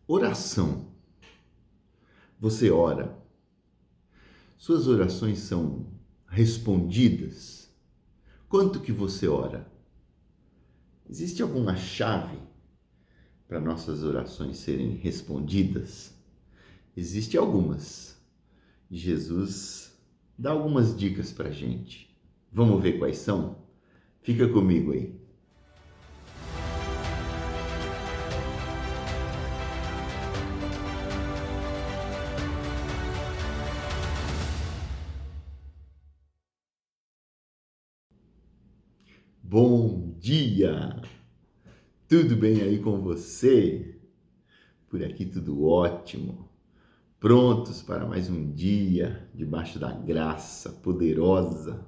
Oração. Você ora? Suas orações são respondidas? Quanto que você ora? Existe alguma chave para nossas orações serem respondidas? Existem algumas. E Jesus dá algumas dicas para a gente. Vamos ver quais são? Fica comigo aí. Bom dia! Tudo bem aí com você? Por aqui tudo ótimo. Prontos para mais um dia debaixo da graça poderosa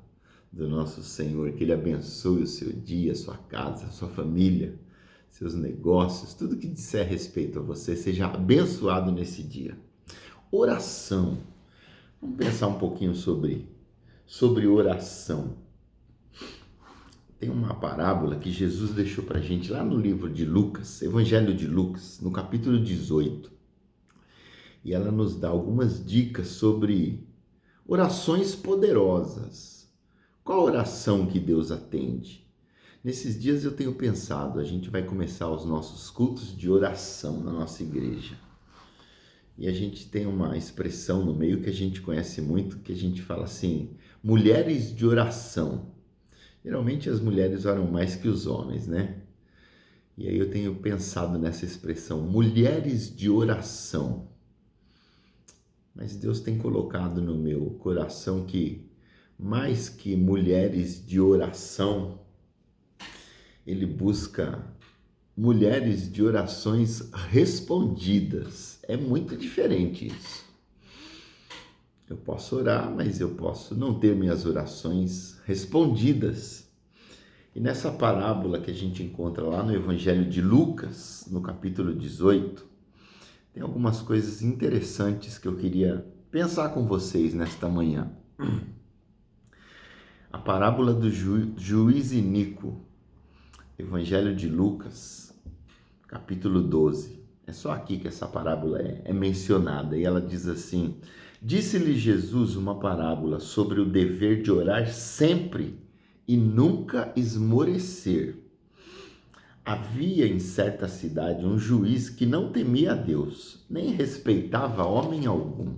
do nosso Senhor. Que Ele abençoe o seu dia, sua casa, sua família, seus negócios, tudo que disser respeito a você seja abençoado nesse dia. Oração. Vamos pensar um pouquinho sobre oração. Tem uma parábola que Jesus deixou para a gente lá no livro de Lucas, Evangelho de Lucas, no capítulo 18. E ela nos dá algumas dicas sobre orações poderosas. Qual oração que Deus atende? Nesses dias eu tenho pensado, a gente vai começar os nossos cultos de oração na nossa igreja. E a gente tem uma expressão no meio que a gente conhece muito, que a gente fala assim, mulheres de oração. Geralmente as mulheres oram mais que os homens, né? E aí eu tenho pensado nessa expressão, mulheres de oração. Mas Deus tem colocado no meu coração que, mais que mulheres de oração, Ele busca mulheres de orações respondidas. É muito diferente isso. Eu posso orar, mas eu posso não ter minhas orações respondidas. E nessa parábola que a gente encontra lá no Evangelho de Lucas, no capítulo 18, tem algumas coisas interessantes que eu queria pensar com vocês nesta manhã. A parábola do juiz iníquo, Evangelho de Lucas, capítulo 12. É só aqui que essa parábola é mencionada e ela diz assim: disse-lhe Jesus uma parábola sobre o dever de orar sempre e nunca esmorecer. Havia em certa cidade um juiz que não temia a Deus, nem respeitava homem algum.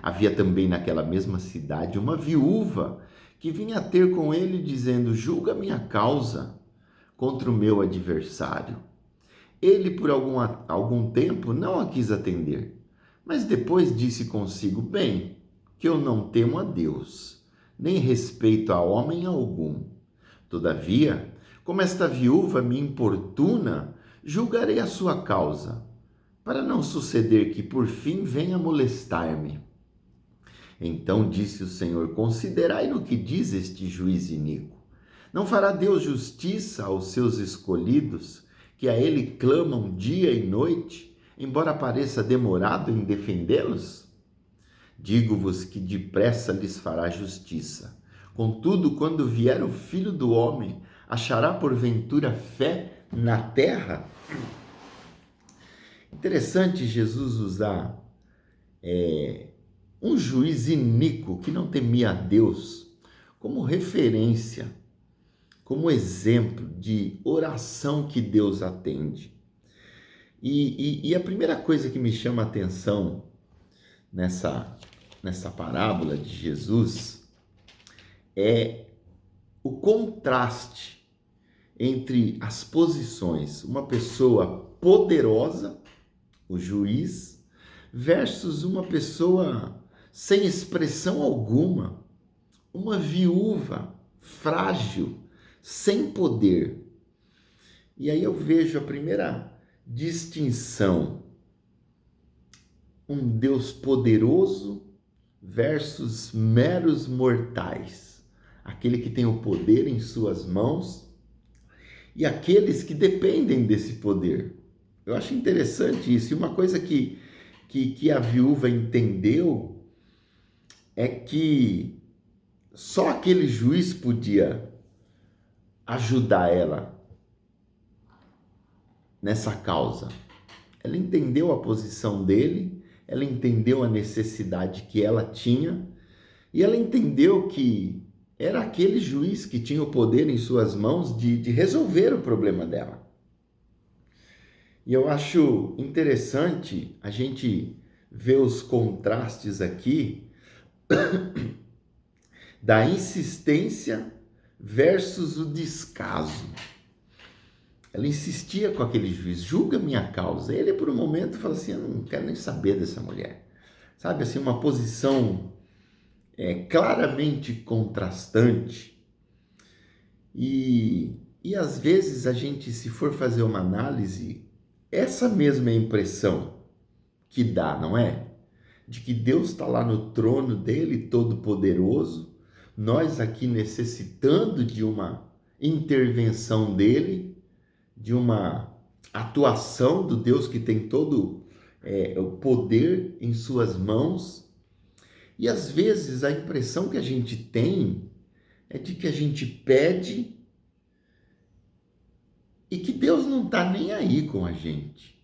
Havia também naquela mesma cidade uma viúva que vinha ter com ele dizendo: julga minha causa contra o meu adversário. Ele por algum tempo não a quis atender, mas depois disse consigo: bem, que eu não temo a Deus, nem respeito a homem algum. Todavia, como esta viúva me importuna, julgarei a sua causa, para não suceder que por fim venha molestar-me. Então disse o Senhor: considerai no que diz este juiz iníquo. Não fará Deus justiça aos seus escolhidos, que a ele clamam dia e noite, embora pareça demorado em defendê-los? Digo-vos que depressa lhes fará justiça. Contudo, quando vier o Filho do Homem, achará porventura fé na terra? Interessante Jesus usar um juiz iníquo que não temia a Deus como referência, como exemplo de oração que Deus atende. E a primeira coisa que me chama a atenção nessa parábola de Jesus é o contraste entre as posições, uma pessoa poderosa, o juiz, versus uma pessoa sem expressão alguma, uma viúva frágil, sem poder. E aí eu vejo a primeira distinção, um Deus poderoso versus meros mortais, aquele que tem o poder em suas mãos e aqueles que dependem desse poder. Eu acho interessante isso. E uma coisa que a viúva entendeu é que só aquele juiz podia ajudar ela nessa causa. ela entendeu a posição dele, ela entendeu a necessidade que ela tinha e ela entendeu que era aquele juiz que tinha o poder em suas mãos de resolver o problema dela. E eu acho interessante a gente ver os contrastes aqui da insistência versus o descaso. Ela insistia com aquele juiz, julga minha causa. Ele, por um momento, fala assim, eu não quero nem saber dessa mulher. Sabe, assim, uma posição claramente contrastante. E às vezes a gente, se for fazer uma análise, essa mesma impressão que dá, não é? De que Deus está lá no trono dele, todo-poderoso, nós aqui necessitando de uma intervenção dele, de uma atuação do Deus que tem todo o poder em suas mãos. E às vezes a impressão que a gente tem é de que a gente pede e que Deus não está nem aí com a gente.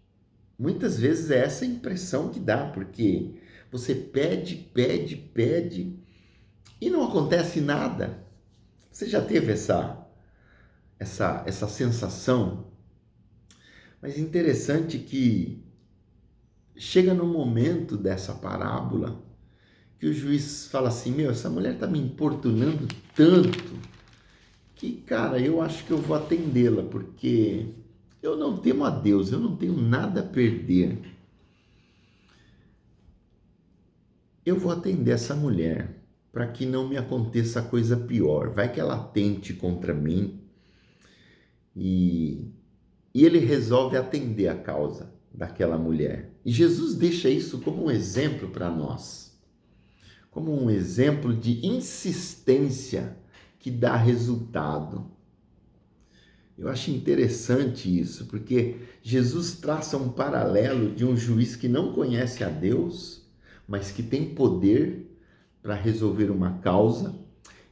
Muitas vezes é essa a impressão que dá, porque você pede, pede, pede e não acontece nada. Você já teve essa sensação? Mas interessante que chega no momento dessa parábola que o juiz fala assim, essa mulher está me importunando tanto que, cara, eu acho que eu vou atendê-la, porque eu não temo a Deus, eu não tenho nada a perder. Eu vou atender essa mulher para que não me aconteça coisa pior. Vai que ela atente contra mim. E ele resolve atender a causa daquela mulher. E Jesus deixa isso como um exemplo para nós. Como um exemplo de insistência que dá resultado. Eu acho interessante isso, porque Jesus traça um paralelo de um juiz que não conhece a Deus, mas que tem poder para resolver uma causa,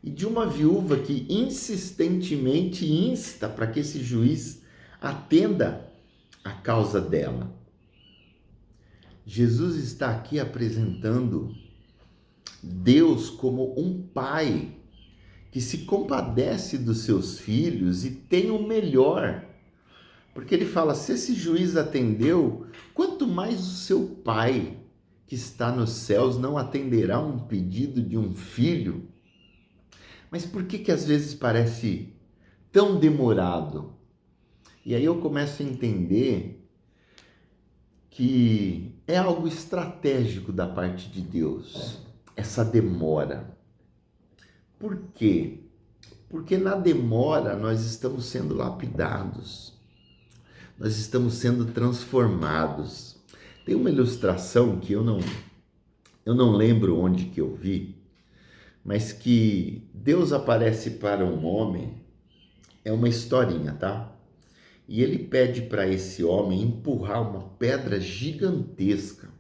e de uma viúva que insistentemente insta para que esse juiz atenda a causa dela. Jesus está aqui apresentando Deus como um pai que se compadece dos seus filhos e tem o melhor. Porque ele fala, se esse juiz atendeu, quanto mais o seu pai que está nos céus não atenderá um pedido de um filho? Mas por que às vezes parece tão demorado? E aí eu começo a entender que é algo estratégico da parte de Deus, essa demora. Por quê? Porque na demora nós estamos sendo lapidados, nós estamos sendo transformados. Tem uma ilustração que eu não lembro onde que eu vi, mas que Deus aparece para um homem, é uma historinha, tá? E ele pede para esse homem empurrar uma pedra gigantesca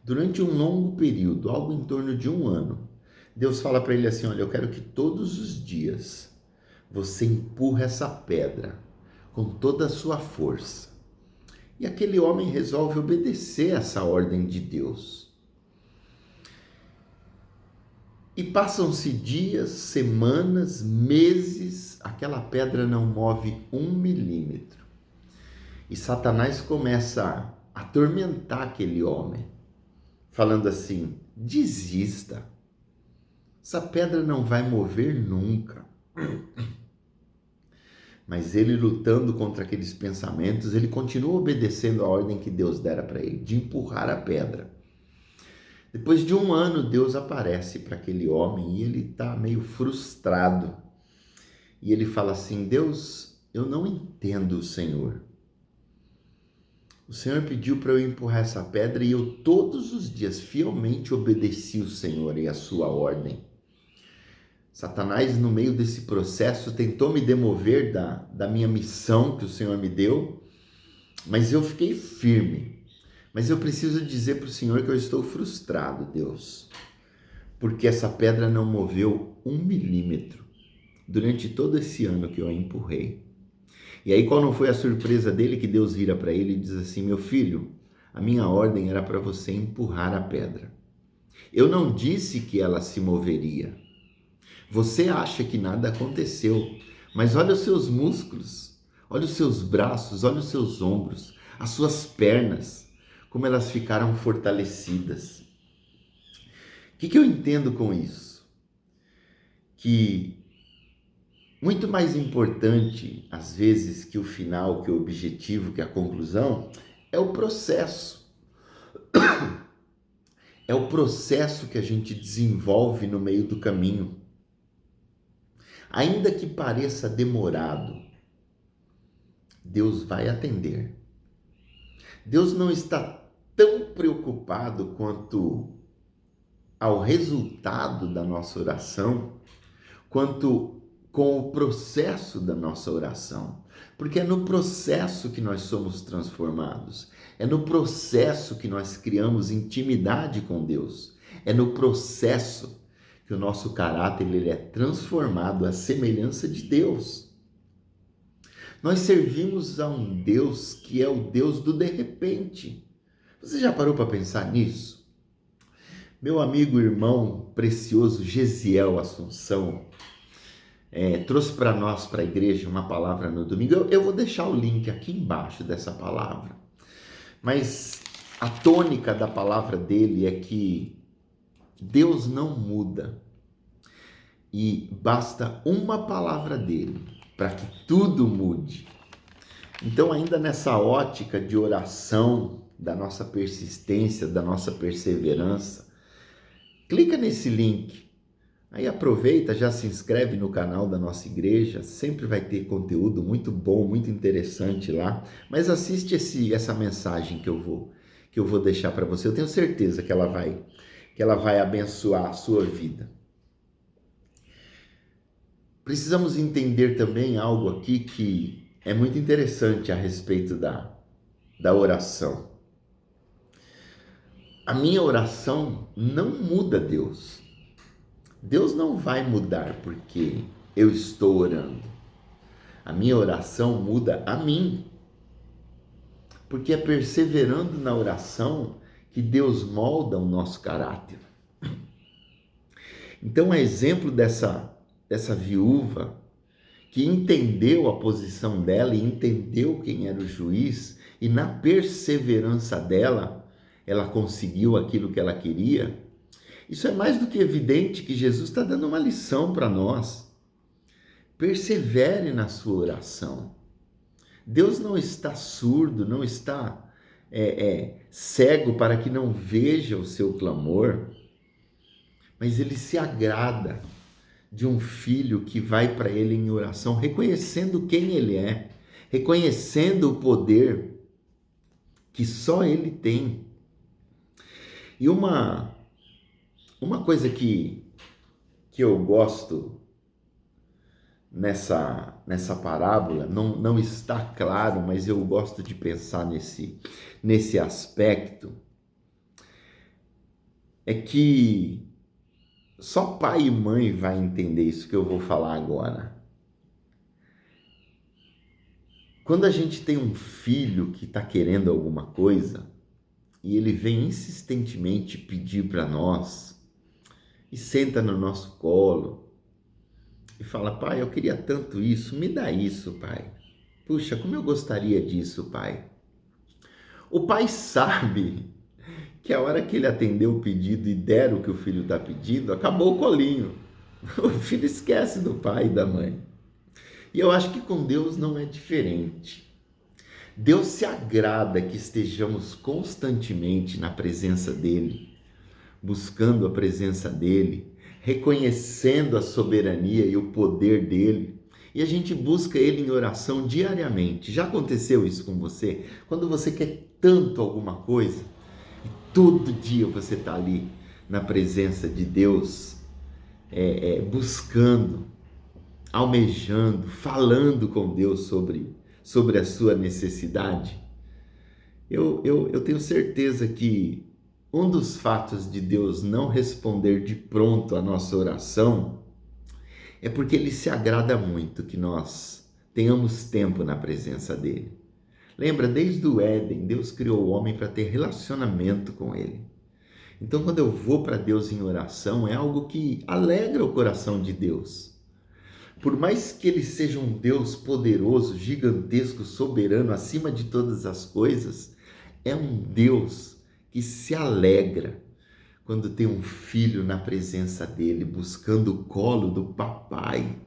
durante um longo período, algo em torno de 1 ano. Deus fala para ele assim, olha, eu quero que todos os dias você empurre essa pedra com toda a sua força. E aquele homem resolve obedecer essa ordem de Deus. E passam-se dias, semanas, meses, aquela pedra não move 1 milímetro. E Satanás começa a atormentar aquele homem, falando assim, desista, essa pedra não vai mover nunca. Mas ele, lutando contra aqueles pensamentos, ele continua obedecendo a ordem que Deus dera para ele, de empurrar a pedra. Depois de 1 ano, Deus aparece para aquele homem e ele está meio frustrado. E ele fala assim, Deus, eu não entendo o Senhor. O Senhor pediu para eu empurrar essa pedra e eu todos os dias fielmente obedeci o Senhor e a sua ordem. Satanás, no meio desse processo, tentou me demover da minha missão que o Senhor me deu, mas eu fiquei firme. Mas eu preciso dizer para o Senhor que eu estou frustrado, Deus, porque essa pedra não moveu 1 milímetro durante todo esse ano que eu a empurrei. E aí qual não foi a surpresa dele, que Deus vira para ele e diz assim: meu filho, a minha ordem era para você empurrar a pedra. Eu não disse que ela se moveria. Você acha que nada aconteceu, mas olha os seus músculos, olha os seus braços, olha os seus ombros, as suas pernas, como elas ficaram fortalecidas. O que eu entendo com isso? Que muito mais importante, às vezes, que o final, que o objetivo, que a conclusão, é o processo. É o processo que a gente desenvolve no meio do caminho. Ainda que pareça demorado, Deus vai atender. Deus não está tão preocupado quanto ao resultado da nossa oração, quanto com o processo da nossa oração. Porque é no processo que nós somos transformados. É no processo que nós criamos intimidade com Deus. É no processo que o nosso caráter ele é transformado à semelhança de Deus. Nós servimos a um Deus que é o Deus do de repente. Você já parou para pensar nisso? Meu amigo, irmão precioso Gesiel Assunção trouxe para nós, para a igreja, uma palavra no domingo. Eu vou deixar o link aqui embaixo dessa palavra. Mas a tônica da palavra dele é que Deus não muda. E basta uma palavra dele para que tudo mude. Então, ainda nessa ótica de oração, da nossa persistência, da nossa perseverança, clica nesse link. Aí aproveita, já se inscreve no canal da nossa igreja, sempre vai ter conteúdo muito bom, muito interessante lá, mas assiste essa mensagem que eu vou deixar para você. Eu tenho certeza que ela vai abençoar a sua vida. Precisamos entender também algo aqui que é muito interessante a respeito da oração. A minha oração não muda Deus. Deus não vai mudar porque eu estou orando. A minha oração muda a mim. Porque é perseverando na oração que Deus molda o nosso caráter. Então, é exemplo dessa viúva que entendeu a posição dela e entendeu quem era o juiz, e na perseverança dela, ela conseguiu aquilo que ela queria. Isso é mais do que evidente que Jesus está dando uma lição para nós. Persevere na sua oração. Deus não está surdo, não está cego para que não veja o seu clamor, mas Ele se agrada de um filho que vai para Ele em oração, reconhecendo quem Ele é, reconhecendo o poder que só Ele tem. E uma coisa que eu gosto nessa parábola, não está claro, mas eu gosto de pensar nesse aspecto, é que só pai e mãe vai entender isso que eu vou falar agora. Quando a gente tem um filho que está querendo alguma coisa, e ele vem insistentemente pedir para nós, e senta no nosso colo, e fala: pai, eu queria tanto isso, me dá isso, pai. Puxa, como eu gostaria disso, pai. O pai sabe que a hora que ele atender o pedido e der o que o filho está pedindo, acabou o colinho. O filho esquece do pai e da mãe. E eu acho que com Deus não é diferente. Deus se agrada que estejamos constantemente na presença dele, buscando a presença dele, reconhecendo a soberania e o poder dele. E a gente busca ele em oração diariamente. Já aconteceu isso com você? Quando você quer tanto alguma coisa, e todo dia você está ali na presença de Deus, buscando, almejando, falando com Deus sobre a sua necessidade. Eu tenho certeza que um dos fatos de Deus não responder de pronto a nossa oração é porque Ele se agrada muito que nós tenhamos tempo na presença dele. Lembra, desde o Éden, Deus criou o homem para ter relacionamento com ele. Então, quando eu vou para Deus em oração, é algo que alegra o coração de Deus. Por mais que ele seja um Deus poderoso, gigantesco, soberano, acima de todas as coisas, é um Deus que se alegra quando tem um filho na presença dele, buscando o colo do papai,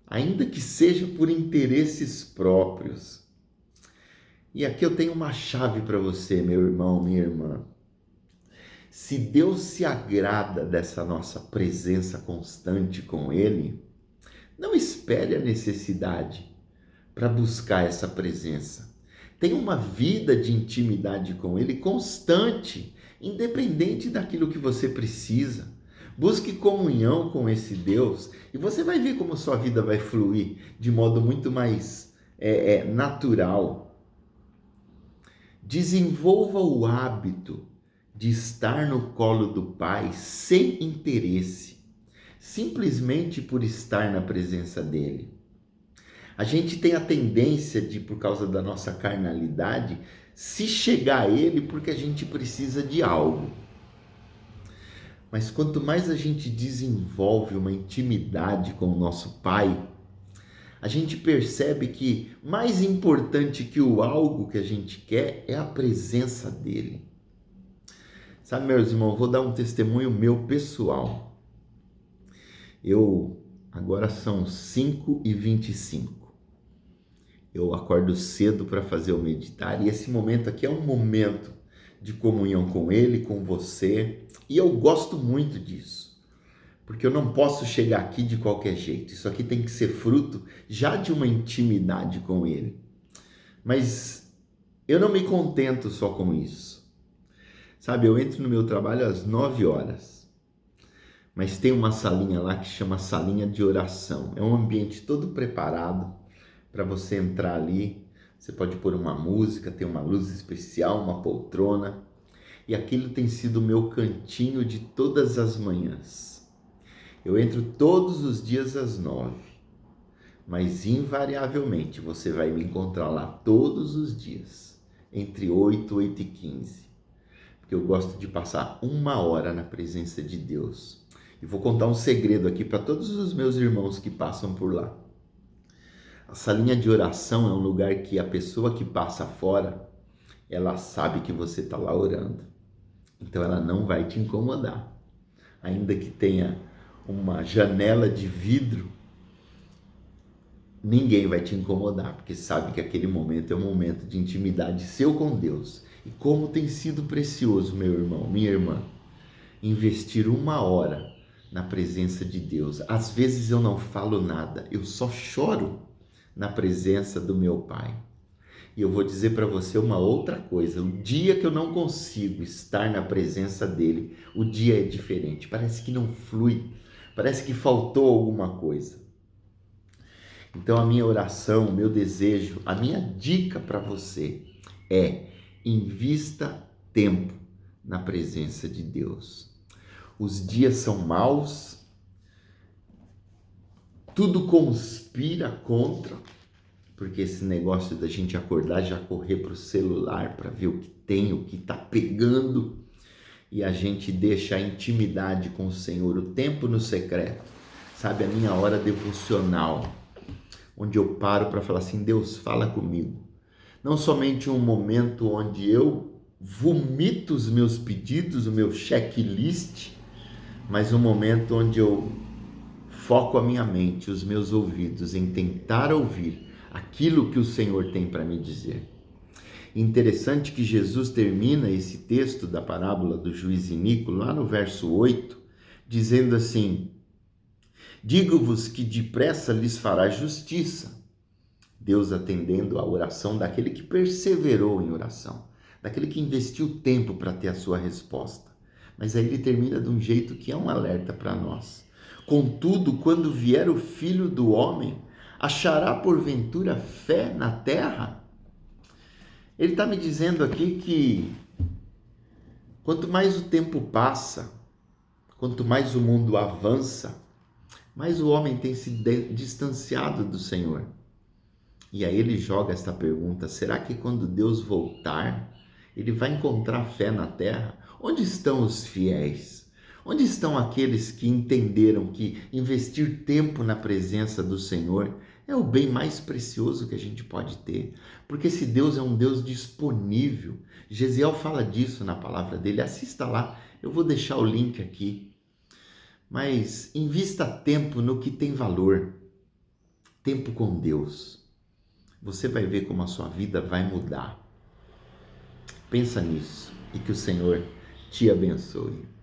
ainda que seja por interesses próprios. E aqui eu tenho uma chave para você, meu irmão, minha irmã. Se Deus se agrada dessa nossa presença constante com ele, não espere a necessidade para buscar essa presença. Tenha uma vida de intimidade com ele constante, independente daquilo que você precisa. Busque comunhão com esse Deus e você vai ver como sua vida vai fluir de modo muito mais natural. Desenvolva o hábito de estar no colo do Pai sem interesse, simplesmente por estar na presença dele. A gente tem a tendência de, por causa da nossa carnalidade, se chegar a ele porque a gente precisa de algo. Mas quanto mais a gente desenvolve uma intimidade com o nosso Pai, a gente percebe que mais importante que o algo que a gente quer é a presença dele. Sabe, meus irmãos, vou dar um testemunho meu pessoal. Agora são 5h25. Eu acordo cedo para fazer o meditar e esse momento aqui é um momento de comunhão com ele, com você. E eu gosto muito disso, porque eu não posso chegar aqui de qualquer jeito. Isso aqui tem que ser fruto já de uma intimidade com ele. Mas eu não me contento só com isso. Sabe, eu entro no meu trabalho às 9 horas, mas tem uma salinha lá que chama salinha de oração. É um ambiente todo preparado para você entrar ali. Você pode pôr uma música, tem uma luz especial, uma poltrona. E aquilo tem sido o meu cantinho de todas as manhãs. Eu entro todos os dias às 9, mas invariavelmente você vai me encontrar lá todos os dias, entre 8 e 8h15. Porque eu gosto de passar 1 hora na presença de Deus. E vou contar um segredo aqui para todos os meus irmãos que passam por lá. A salinha de oração é um lugar que a pessoa que passa fora, ela sabe que você está lá orando. Então ela não vai te incomodar. Ainda que tenha uma janela de vidro, ninguém vai te incomodar, porque sabe que aquele momento é um momento de intimidade seu com Deus. E como tem sido precioso, meu irmão, minha irmã, investir 1 hora na presença de Deus. Às vezes eu não falo nada, eu só choro na presença do meu Pai. E eu vou dizer para você uma outra coisa: o dia que eu não consigo estar na presença dele, o dia é diferente, parece que não flui, parece que faltou alguma coisa. Então a minha oração, o meu desejo, a minha dica para você é: invista tempo na presença de Deus. Os dias são maus, tudo conspira contra, porque esse negócio da gente acordar, já correr para o celular para ver o que tem, o que está pegando, e a gente deixa a intimidade com o Senhor, o tempo no secreto, sabe, a minha hora devocional, onde eu paro para falar assim: Deus, fala comigo. Não somente um momento onde eu vomito os meus pedidos, o meu checklist, mas um momento onde eu foco a minha mente, os meus ouvidos em tentar ouvir aquilo que o Senhor tem para me dizer. Interessante que Jesus termina esse texto da parábola do juiz iníquo, lá no verso 8, dizendo assim: digo-vos que depressa lhes fará justiça. Deus atendendo a oração daquele que perseverou em oração, daquele que investiu tempo para ter a sua resposta. Mas aí ele termina de um jeito que é um alerta para nós. Contudo, quando vier o Filho do Homem, achará porventura fé na terra? Ele está me dizendo aqui que quanto mais o tempo passa, quanto mais o mundo avança, mais o homem tem se distanciado do Senhor. E aí ele joga esta pergunta: será que quando Deus voltar, ele vai encontrar fé na terra? Onde estão os fiéis? Onde estão aqueles que entenderam que investir tempo na presença do Senhor é o bem mais precioso que a gente pode ter? Porque esse Deus é um Deus disponível. Gesiel fala disso na palavra dele. Assista lá, eu vou deixar o link aqui. Mas invista tempo no que tem valor. Tempo com Deus. Você vai ver como a sua vida vai mudar. Pensa nisso e que o Senhor te abençoe.